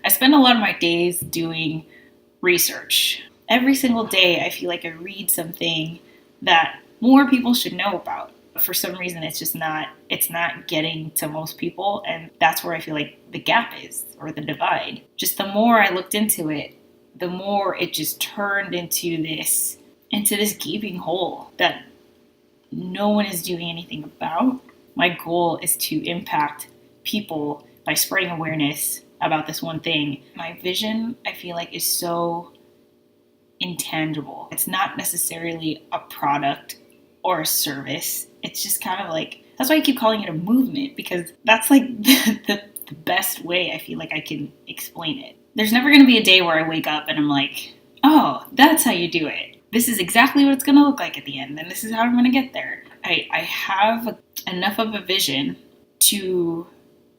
I spend a lot of my days doing research. Every single day, I feel like I read something that more people should know about. But for some reason, it's not getting to most people. And that's where I feel like the gap is, or the divide. Just the more I looked into it, the more it just turned into this gaping hole that no one is doing anything about. My goal is to impact people by spreading awareness about this one thing. My vision, I feel like, is so intangible. It's not necessarily a product or a service. It's just kind of like, that's why I keep calling it a movement, because that's like the best way I feel like I can explain it. There's never going to be a day where I wake up and I'm like, oh, that's how you do it. This is exactly what it's going to look like at the end, and this is how I'm going to get there. I have enough of a vision to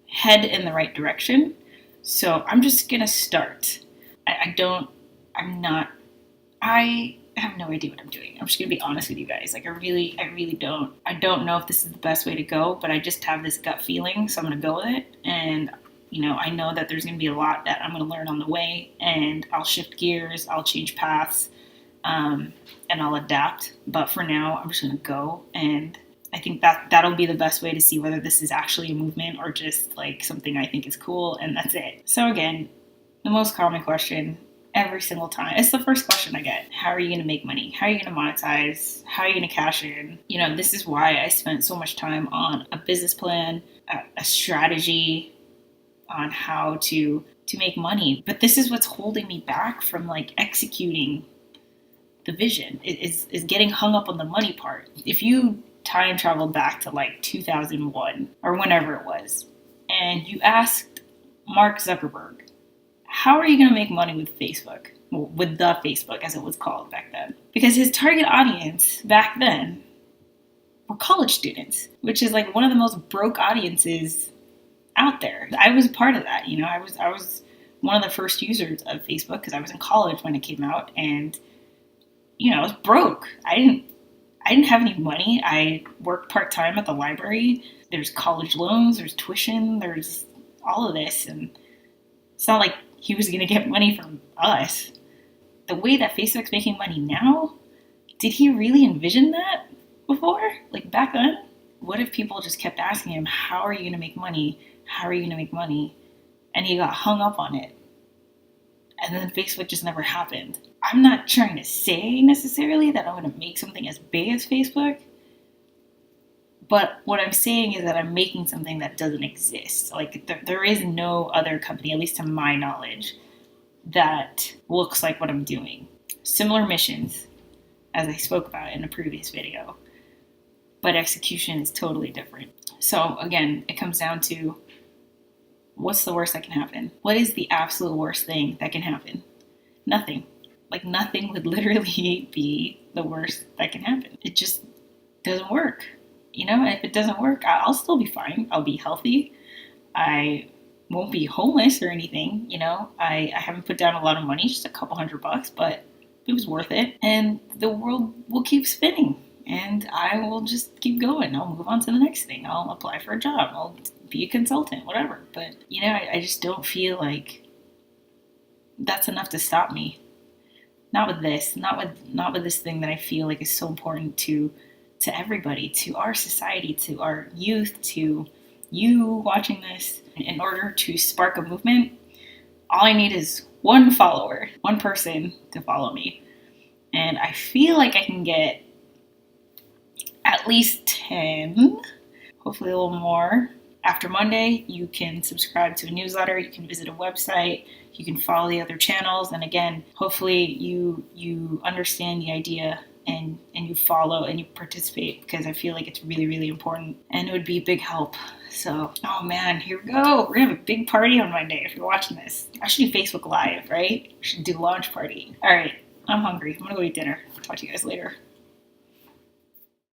head in the right direction, so I'm just going to start. I have no idea what I'm doing. I'm just going to be honest with you guys. Like, I really don't. I don't know if this is the best way to go, but I just have this gut feeling, so I'm going to go with it. And, I know that there's going to be a lot that I'm going to learn on the way, and I'll shift gears, I'll change paths, and I'll adapt. But for now, I'm just going to go, and I think that'll be the best way to see whether this is actually a movement or just like something I think is cool, and that's it. So again, the most common question every single time, it's the first question I get: how are you going to make money? How are you going to monetize? How are you going to cash in? This is why I spent so much time on a business plan, a strategy on how to make money. But this is what's holding me back from like executing the vision, is getting hung up on the money part. If you time travel back to like 2001 or whenever it was, and you asked Mark Zuckerberg, how are you going to make money with Facebook? Well, with the Facebook, as it was called back then. Because his target audience back then were college students, which is like one of the most broke audiences out there. I was part of that. I was one of the first users of Facebook because I was in college when it came out, and I was broke. I didn't have any money. I worked part-time at the library. There's college loans, there's tuition, there's all of this, and it's not like he was going to get money from us. The way that Facebook's making money now, did he really envision that before? Like back then? What if people just kept asking him, how are you going to make money? How are you going to make money? And he got hung up on it. And then Facebook just never happened. I'm not trying to say necessarily that I'm going to make something as big as Facebook. But what I'm saying is that I'm making something that doesn't exist. Like there is no other company, at least to my knowledge, that looks like what I'm doing. Similar missions, as I spoke about in a previous video, but execution is totally different. So again, it comes down to, what's the worst that can happen? What is the absolute worst thing that can happen? Nothing. Like nothing would literally be the worst that can happen. It just doesn't work. And if it doesn't work, I'll still be fine. I'll be healthy. I won't be homeless or anything. I haven't put down a lot of money, just a couple $100, but it was worth it. And the world will keep spinning, and I will just keep going. I'll move on to the next thing. I'll apply for a job. I'll be a consultant, whatever. But, I just don't feel like that's enough to stop me. Not with this, not with this thing that I feel like is so important to everybody, to our society, to our youth, to you watching this. In order to spark a movement, all I need is one follower, one person to follow me. And I feel like I can get at least 10, hopefully a little more. After Monday, you can subscribe to a newsletter, you can visit a website, you can follow the other channels, and again, hopefully you understand the idea and you follow and you participate, because I feel like it's really, really important, and it would be a big help. So, oh man, here we go. We're gonna have a big party on Monday if you're watching this. I should do Facebook Live, right? I should do launch party. All right, I'm hungry. I'm gonna go eat dinner. Talk to you guys later.